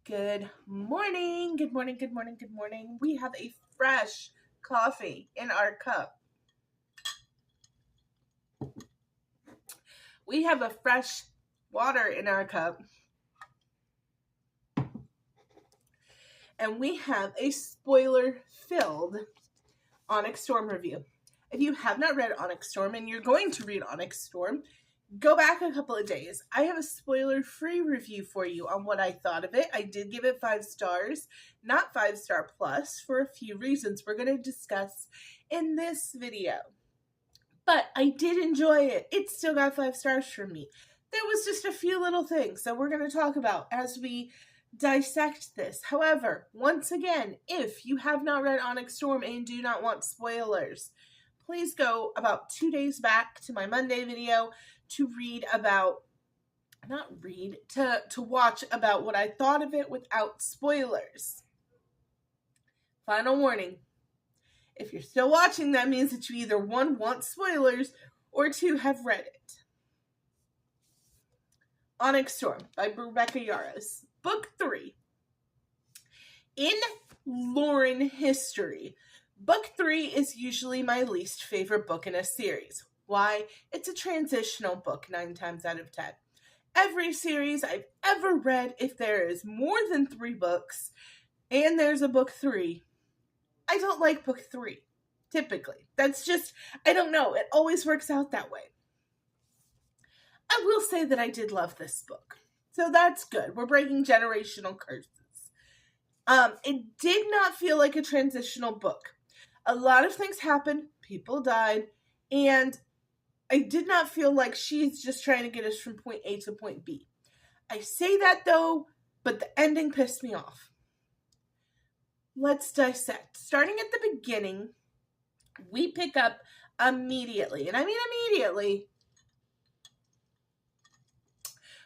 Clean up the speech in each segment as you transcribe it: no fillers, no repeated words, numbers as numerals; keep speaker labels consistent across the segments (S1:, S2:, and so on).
S1: Good morning. Good morning. Good morning. Good morning. We have a fresh coffee in our cup. We have a fresh water in our cup. And we have a spoiler-filled Onyx Storm review. If you have not read Onyx Storm and you're going to read Onyx Storm, go back a couple of days. I have a spoiler-free review for you on what I thought of it. I did give it 5 stars, not 5-star plus, for a few reasons we're going to discuss in this video. But I did enjoy it. It still got 5 stars from me. There was just a few little things that we're going to talk about as we dissect this. However, once again, if you have not read Onyx Storm and do not want spoilers, please go about 2 days back to my Monday video to watch about what I thought of it without spoilers. Final warning. If you're still watching, that means that you either 1, want spoilers, or 2, have read it. Onyx Storm by Rebecca Yarros. Book 3. In Lauren history, Book 3 is usually my least favorite book in a series. Why? It's a transitional book 9 times out of 10. Every series I've ever read, if there is more than 3 books and there's a book 3, I don't like book 3, typically. That's just, I don't know, it always works out that way. I will say that I did love this book. So that's good. We're breaking generational curses. It did not feel like a transitional book. A lot of things happened, people died, and I did not feel like she's just trying to get us from point A to point B. I say that though, but the ending pissed me off. Let's dissect. Starting at the beginning, we pick up immediately, and I mean immediately,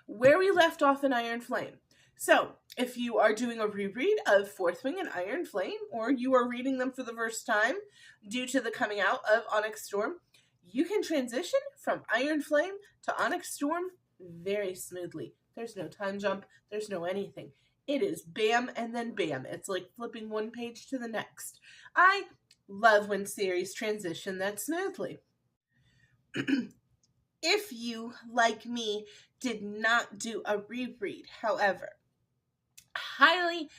S1: where we left off in Iron Flame. So, if you are doing a reread of Fourth Wing and Iron Flame, or you are reading them for the first time due to the coming out of Onyx Storm, you can transition from Iron Flame to Onyx Storm very smoothly. There's no time jump. There's no anything. It is bam and then bam. It's like flipping one page to the next. I love when series transition that smoothly. If you, like me, did not do a reread, however, highly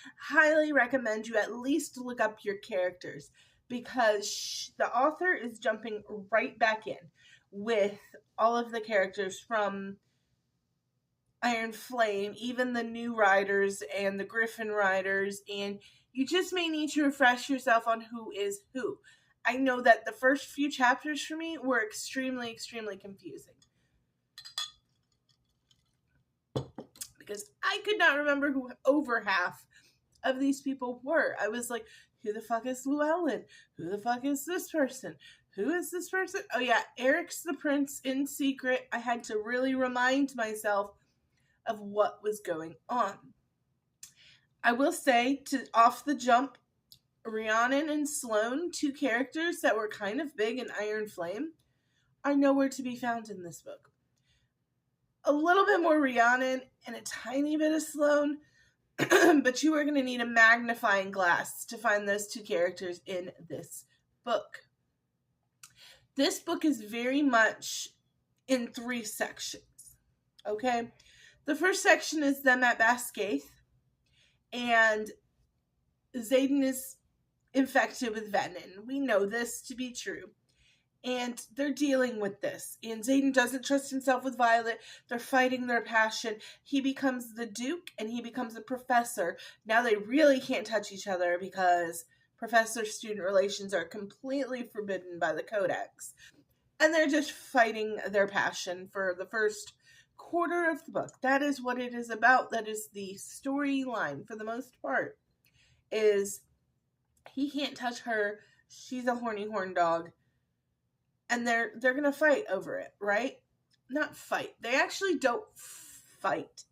S1: recommend you at least look up your characters, because the author is jumping right back in with all of the characters from Iron Flame, even the new riders and the Griffin riders, and you just may need to refresh yourself on who is who. I know that the first few chapters for me were extremely confusing, because I could not remember who over half of these people were. I was like, who the fuck is Llewellyn? Who the fuck is this person? Who is this person? Oh yeah, Eric's the prince in secret. I had to really remind myself of what was going on. I will say, off the jump, Rhiannon and Sloane, 2 characters that were kind of big in Iron Flame, are nowhere to be found in this book. A little bit more Rhiannon and a tiny bit of Sloane, but you are going to need a magnifying glass to find those 2 characters in this book. This book is very much in 3 sections, okay? The first section is them at Bascaith, and Xaden is infected with venom. We know this to be true. And they're dealing with this. And Xaden doesn't trust himself with Violet. They're fighting their passion. He becomes the Duke and he becomes a professor. Now they really can't touch each other because professor-student relations are completely forbidden by the Codex. And they're just fighting their passion for the first quarter of the book. That is what it is about. That is the storyline for the most part. Is he can't touch her. She's a horny horn dog. And they're going to fight over it, right? Not fight. They actually don't fight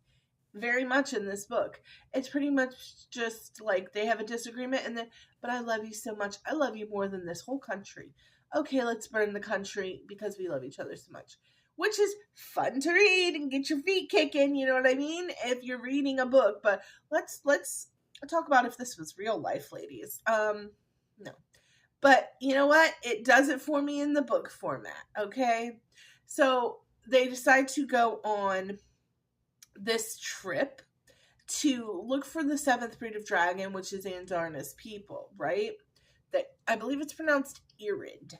S1: very much in this book. It's pretty much just like they have a disagreement and then, but I love you so much. I love you more than this whole country. Okay, let's burn the country because we love each other so much. which is fun to read and get your feet kicking, you know what I mean, if you're reading a book. But let's talk about if this was real life, ladies. No. But you know what? It does it for me in the book format, okay? So they decide to go on this trip to look for the seventh breed of dragon, which is Andarna's people, right? That I believe it's pronounced Irid.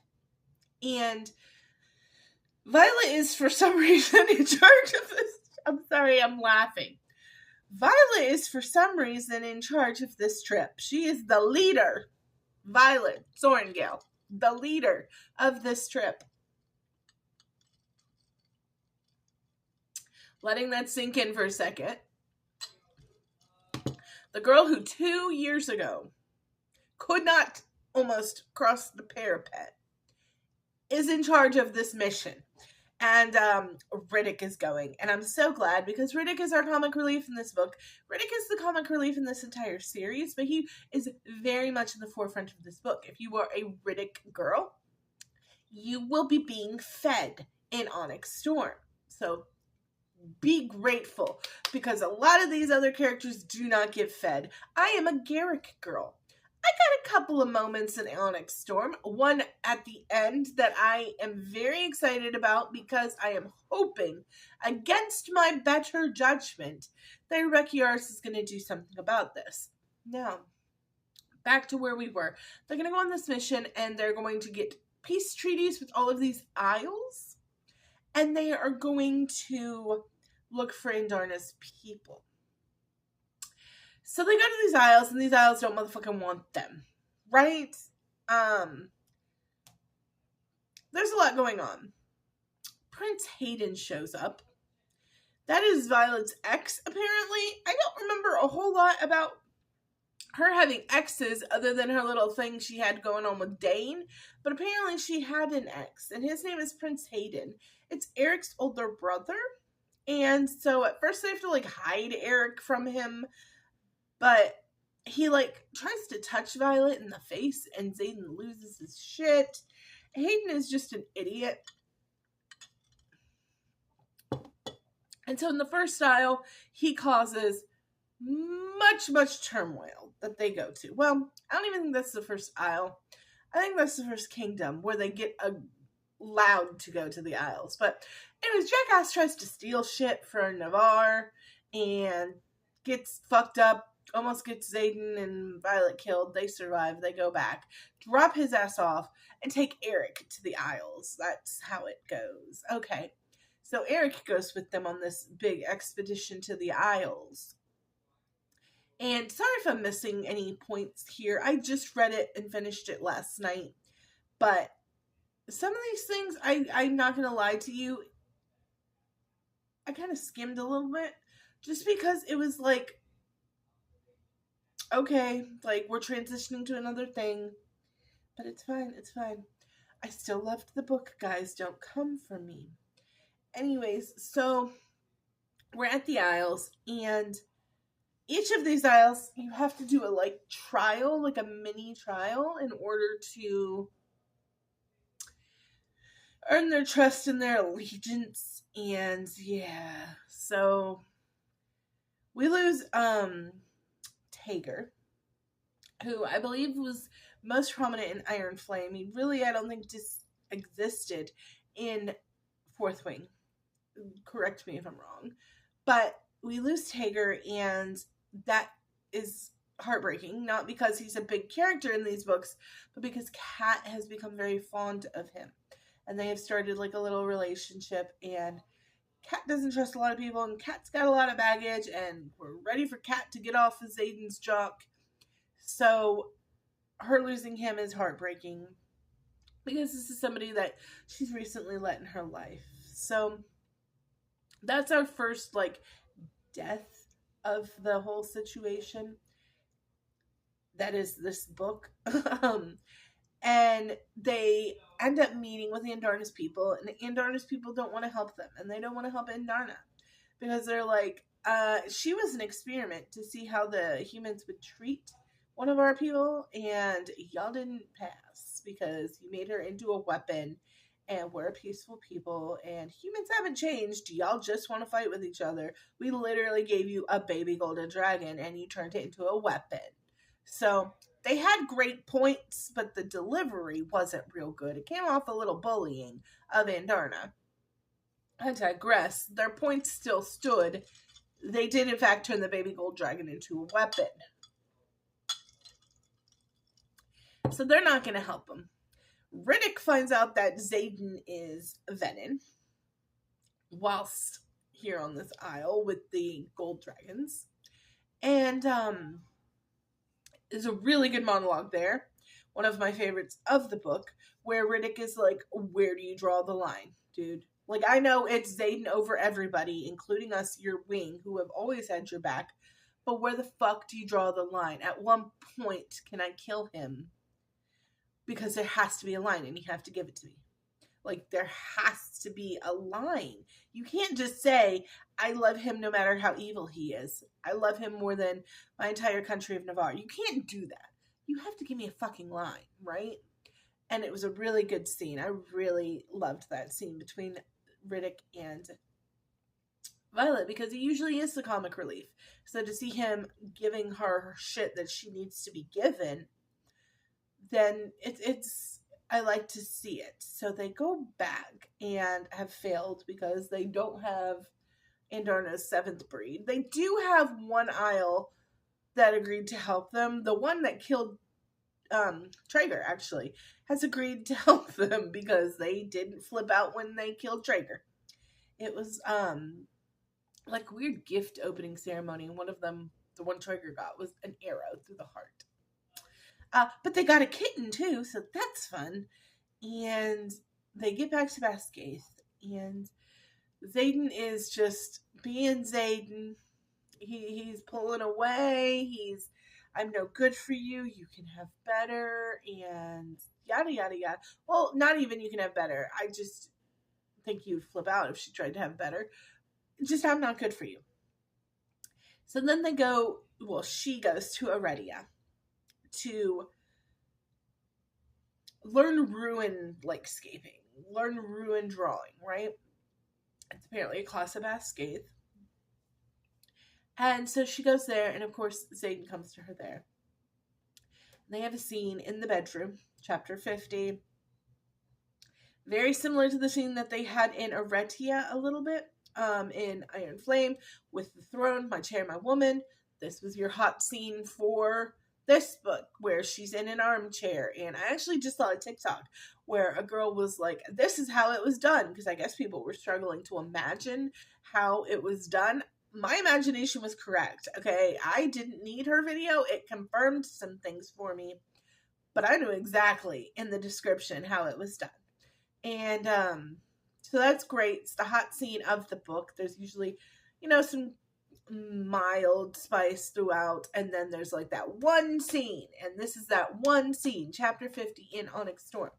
S1: And Violet is for some reason in charge of this. I'm sorry, I'm laughing. Violet is for some reason in charge of this trip. She is the leader. Violet Sorengale, the leader of this trip. Letting that sink in for a second. The girl who 2 years ago could not almost cross the parapet is in charge of this mission. And Riddick is going. And I'm so glad, because Riddick is our comic relief in this book. Riddick is the comic relief in this entire series, but he is very much in the forefront of this book. If you are a Riddick girl, you will be being fed in Onyx Storm. So be grateful, because a lot of these other characters do not get fed. I am a Garrick girl. I got a couple of moments in Onyx Storm, one at the end that I am very excited about, because I am hoping, against my better judgment, that Rebecca Yarros is going to do something about this. Now, back to where we were. They're going to go on this mission, and they're going to get peace treaties with all of these isles, and they are going to look for Andarna's people. So they go to these isles, and these isles don't motherfucking want them, right? There's a lot going on. Prince Hayden shows up. That is Violet's ex, apparently. I don't remember a whole lot about her having exes other than her little thing she had going on with Dane, but apparently she had an ex, and his name is Prince Hayden. It's Eric's older brother, and so at first they have to hide Eric from him, but he tries to touch Violet in the face, and Xaden loses his shit. Hayden is just an idiot. And so in the first isle, he causes much turmoil that they go to. Well, I don't even think that's the first isle. I think that's the first kingdom where they get allowed to go to the isles. But anyways, Jackass tries to steal shit for Navarre and gets fucked up, almost gets Xaden and Violet killed. They survive. They go back, drop his ass off, and take Eric to the isles. That's how it goes. Okay. So Eric goes with them on this big expedition to the isles. And sorry if I'm missing any points here. I just read it and finished it last night. But some of these things, I'm not going to lie to you, I kind of skimmed a little bit. Just because it was okay, we're transitioning to another thing. But it's fine, it's fine. I still loved the book, guys. Don't come for me. Anyways, so we're at the Isles, and each of these Isles, you have to do a trial, a mini trial, in order to earn their trust and their allegiance. And yeah, so we lose Tager, who I believe was most prominent in Iron Flame. He really, I don't think, just existed in Fourth Wing. Correct me if I'm wrong. But we lose Tager, and that is heartbreaking. Not because he's a big character in these books, but because Kat has become very fond of him. And they have started a little relationship, and Kat doesn't trust a lot of people, and Kat's got a lot of baggage, and we're ready for Kat to get off of Xaden's jock. So her losing him is heartbreaking, because this is somebody that she's recently let in her life. So that's our first death of the whole situation. That is this book. And they end up meeting with Andarna's people, and Andarna's people don't want to help them, and they don't want to help Andarna, because they're she was an experiment to see how the humans would treat one of our people, and y'all didn't pass, because you made her into a weapon, and we're peaceful people, and humans haven't changed. Y'all just want to fight with each other. We literally gave you a baby golden dragon and you turned it into a weapon. So they had great points, but the delivery wasn't real good. It came off a little bullying of Andarna. I digress. Their points still stood. They did, in fact, turn the baby gold dragon into a weapon. So they're not going to help him. Riddick finds out that Xaden is Venin whilst here on this isle with the gold dragons. And there's a really good monologue there. One of my favorites of the book, where Riddick is like, where do you draw the line, dude? Like, I know it's Xaden over everybody, including us, your wing, who have always had your back. But where the fuck do you draw the line? At one point, can I kill him? Because there has to be a line, and you have to give it to me. Like, there has to be a line. You can't just say, I love him no matter how evil he is. I love him more than my entire country of Navarre. You can't do that. You have to give me a fucking line, right? And it was a really good scene. I really loved that scene between Riddick and Violet, because he usually is the comic relief. So to see him giving her shit that she needs to be given, then it's I like to see it. So they go back and have failed because they don't have Andarna's 7th breed. They do have one isle that agreed to help them. The one that killed Traeger, actually, has agreed to help them because they didn't flip out when they killed Traeger. It was like a weird gift opening ceremony, and one of them, the one Traeger got, was an arrow through the heart. But they got a kitten too, so that's fun. And they get back to Bascaith, and Xaden is just being Xaden. He's pulling away. I'm no good for you. You can have better, and yada yada yada. Well, not even you can have better. I just think you'd flip out if she tried to have better. Just, I'm not good for you. So then they go. Well, she goes to Aredia to learn ruin lakescaping, learn ruin drawing, right? It's apparently a class of Bascaith. And so she goes there, and of course Xaden comes to her there. And they have a scene in the bedroom, chapter 50. Very similar to the scene that they had in Aretia a little bit, in Iron Flame, with the throne, my chair, my woman. This was your hot scene for this book, where she's in an armchair. And I actually just saw a TikTok where a girl was like, this is how it was done, because I guess people were struggling to imagine how it was done. My imagination was correct, okay? I didn't need her video. It confirmed some things for me, but I knew exactly in the description how it was done. And so that's great. It's the hot scene of the book. There's usually, some mild spice throughout, and then there's like that one scene, and this is that one scene, chapter 50 in Onyx Storm.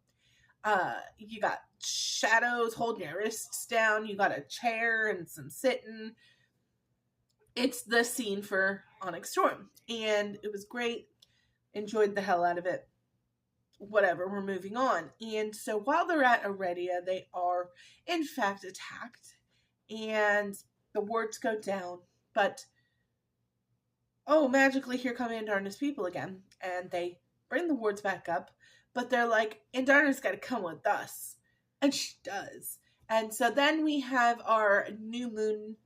S1: You got shadows holding your wrists down, you got a chair and some sitting. It's the scene for Onyx Storm, and it was great. Enjoyed the hell out of it. Whatever, we're moving on. And so while they're at Aredia, they are in fact attacked, and the wards go down. But, magically, here come Andarna's people again. And they bring the wards back up. But they're like, Andarna's got to come with us. And she does. And so then we have our new moon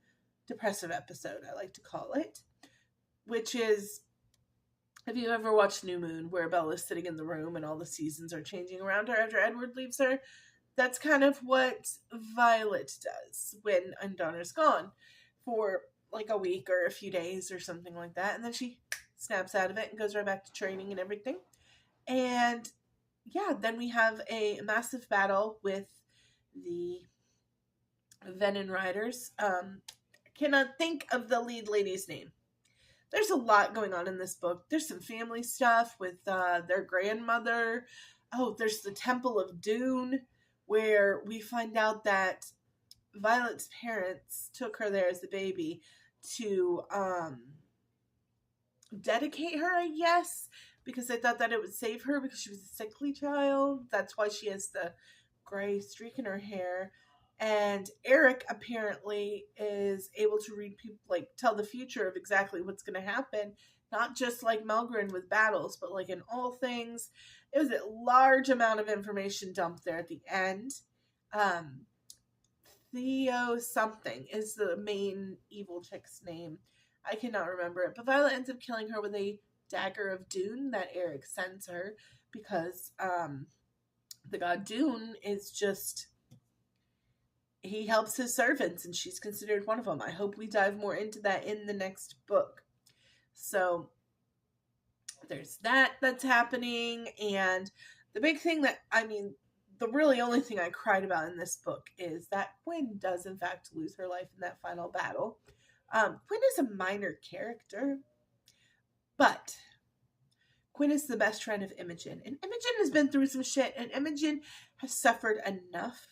S1: depressive episode, I like to call it. Which is, have you ever watched New Moon, where Bella's sitting in the room and all the seasons are changing around her after Edward leaves her? That's kind of what Violet does when Andarna's gone. For like a week or a few days or something like that, and then she snaps out of it and goes right back to training and everything. And yeah, then we have a massive battle with the Venin Riders. Cannot think of the lead lady's name. There's a lot going on in this book. There's some family stuff with their grandmother. Oh, there's the Temple of Dune, where we find out that Violet's parents took her there as a baby to dedicate her, I guess, because they thought that it would save her because she was a sickly child. That's why she has the gray streak in her hair. And Eric apparently is able to read people, like tell the future of exactly what's going to happen. Not just like Melgren with battles, but like in all things. It was a large amount of information dumped there at the end. Theo something is the main evil chick's name. I cannot remember it. But Violet ends up killing her with a dagger of Dune that Eric sends her because the god Dune is just, he helps his servants and she's considered one of them. I hope we dive more into that in the next book. So there's that's happening. And the big thing that, I mean, the really only thing I cried about in this book is that Quinn does in fact lose her life in that final battle. Quinn is a minor character, but Quinn is the best friend of Imogen. And Imogen has been through some shit, and Imogen has suffered enough.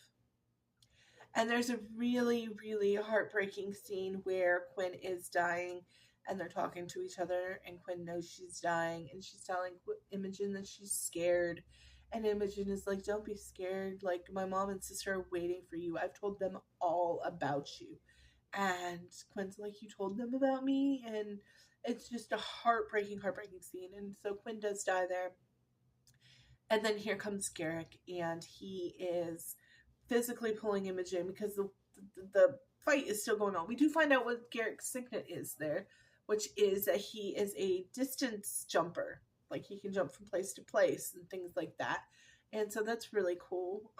S1: And there's a really, really heartbreaking scene where Quinn is dying, and they're talking to each other, and Quinn knows she's dying, and she's telling Imogen that she's scared. And Imogen is like, don't be scared. Like, my mom and sister are waiting for you. I've told them all about you. And Quinn's like, you told them about me? And it's just a heartbreaking scene. And so Quinn does die there. And then here comes Garrick, and he is physically pulling Imogen because the fight is still going on. We do find out what Garrick's signet is there, which is that he is a distance jumper. Like, he can jump from place to place and things like that. And so that's really cool.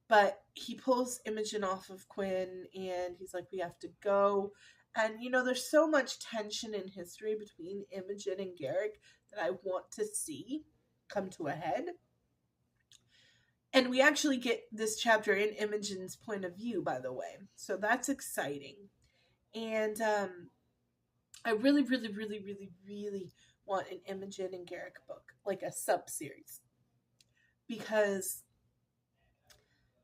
S1: But he pulls Imogen off of Quinn, and he's like, we have to go. And, you know, there's so much tension in history between Imogen and Garrick that I want to see come to a head. And we actually get this chapter in Imogen's point of view, by the way. So that's exciting. And I really, really, really, really, really want an Imogen and Garrick book, like a sub-series. Because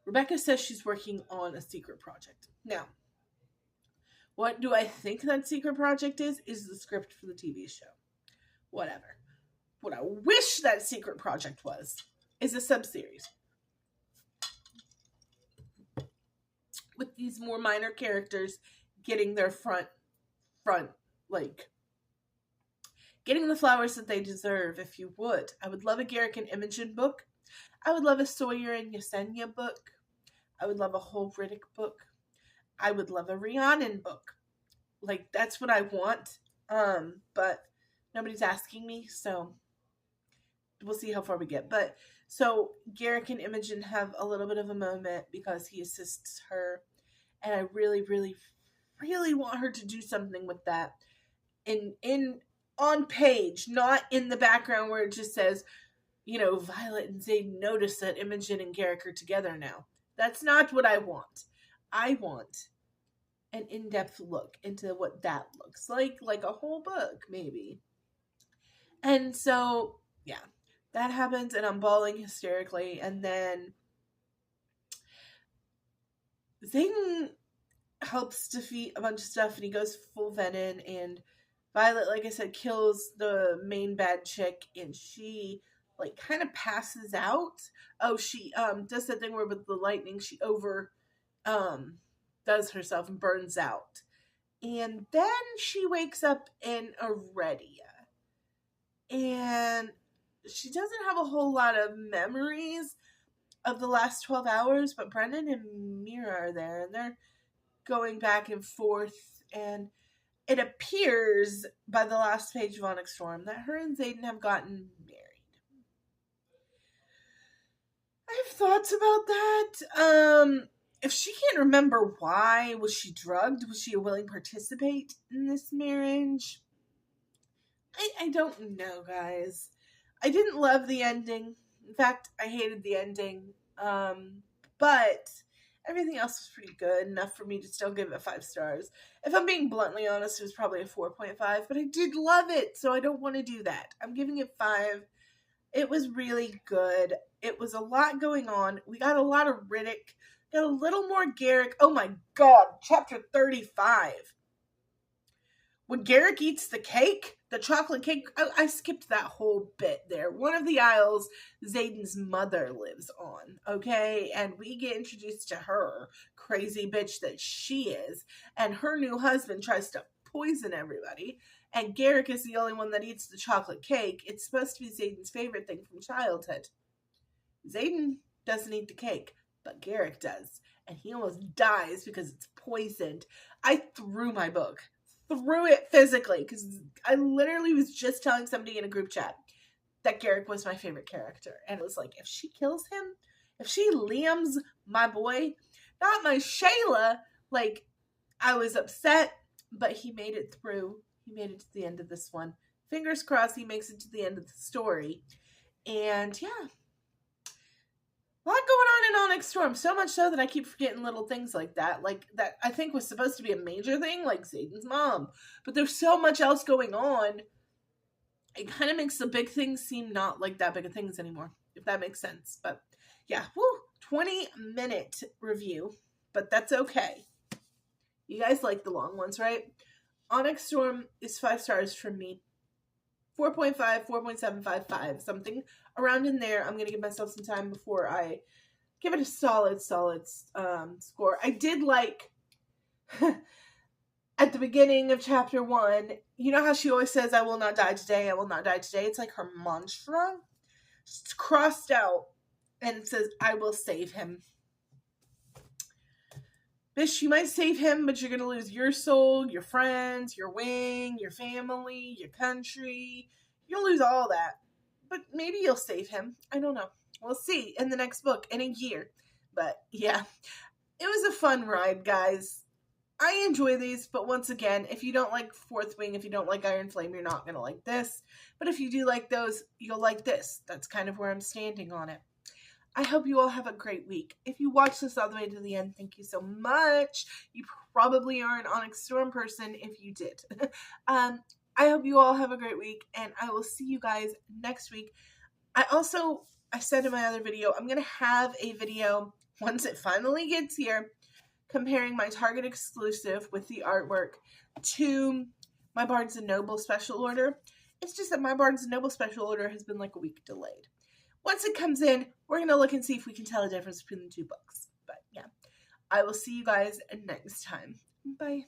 S1: Rebecca says she's working on a secret project. Now, what do I think that secret project is the script for the TV show. Whatever. What I wish that secret project was is a sub-series. With these more minor characters getting their front, like, getting the flowers that they deserve, if you would. I would love a Garrick and Imogen book. I would love a Sawyer and Yesenia book. I would love a whole Riddick book. I would love a Rhiannon book. Like, that's what I want. But nobody's asking me, so we'll see how far we get. But, so, Garrick and Imogen have a little bit of a moment because he assists her. And I really, really, really want her to do something with that. On page, not in the background where it just says, you know, Violet and Zayden notice that Imogen and Garrick are together now. That's not what I want. I want an in-depth look into what that looks like a whole book, maybe. And so, yeah, that happens, and I'm bawling hysterically, and then Zayden helps defeat a bunch of stuff, and he goes full venom, and Violet, like I said, kills the main bad chick, and she, like, kind of passes out. Oh, she does that thing where with the lightning, she does herself and burns out. And then she wakes up in Aredia. And she doesn't have a whole lot of memories of the last 12 hours, but Brendan and Mira are there, and they're going back and forth, and it appears by the last page of Onyx Storm that her and Zayden have gotten married. I have thoughts about that. If she can't remember why, was she drugged? Was she a willing participant in this marriage? I don't know, guys. I didn't love the ending. In fact, I hated the ending. But everything else was pretty good, enough for me to still give it 5 stars. If I'm being bluntly honest, it was probably a 4.5, but I did love it, so I don't want to do that. I'm giving it 5. It was really good. It was a lot going on. We got a lot of Riddick, got a little more Garrick. Oh my god, chapter 35. When Garrick eats the cake, the chocolate cake, I skipped that whole bit there. One of the aisles Xaden's mother lives on, okay? And we get introduced to her, crazy bitch that she is. And her new husband tries to poison everybody. And Garrick is the only one that eats the chocolate cake. It's supposed to be Xaden's favorite thing from childhood. Xaden doesn't eat the cake, but Garrick does. And he almost dies because it's poisoned. I threw my book. Threw it physically, because I literally was just telling somebody in a group chat that Garrick was my favorite character. And it was like, if she kills him, if she Liam's my boy, not my Shayla, like, I was upset, but he made it through. He made it to the end of this one. Fingers crossed he makes it to the end of the story. And yeah, a lot going on in Onyx Storm. So much so that I keep forgetting little things like that. Like, that I think was supposed to be a major thing, like Xaden's mom. But there's so much else going on. It kind of makes the big things seem not like that big of things anymore, if that makes sense. But yeah, 20-minute review. But that's okay. You guys like the long ones, right? Onyx Storm is 5 stars from me. 4.5, 4.755, something around in there. I'm going to give myself some time before I give it a solid score. I did like, at the beginning of chapter 1, you know how she always says, I will not die today, I will not die today? It's like her mantra. It's crossed out, and it says, I will save him. Bish, you might save him, but you're going to lose your soul, your friends, your wing, your family, your country. You'll lose all that. But maybe you'll save him. I don't know. We'll see in the next book in a year. But yeah, it was a fun ride, guys. I enjoy these, but once again, if you don't like Fourth Wing, if you don't like Iron Flame, you're not going to like this. But if you do like those, you'll like this. That's kind of where I'm standing on it. I hope you all have a great week. If you watched this all the way to the end, thank you so much. You probably are an Onyx Storm person if you did. I hope you all have a great week, and I will see you guys next week. I said in my other video, I'm going to have a video, once it finally gets here, comparing my Target exclusive with the artwork to my Barnes & Noble special order. It's just that my Barnes & Noble special order has been like a week delayed. Once it comes in, we're going to look and see if we can tell a difference between the two books. But yeah, I will see you guys next time. Bye.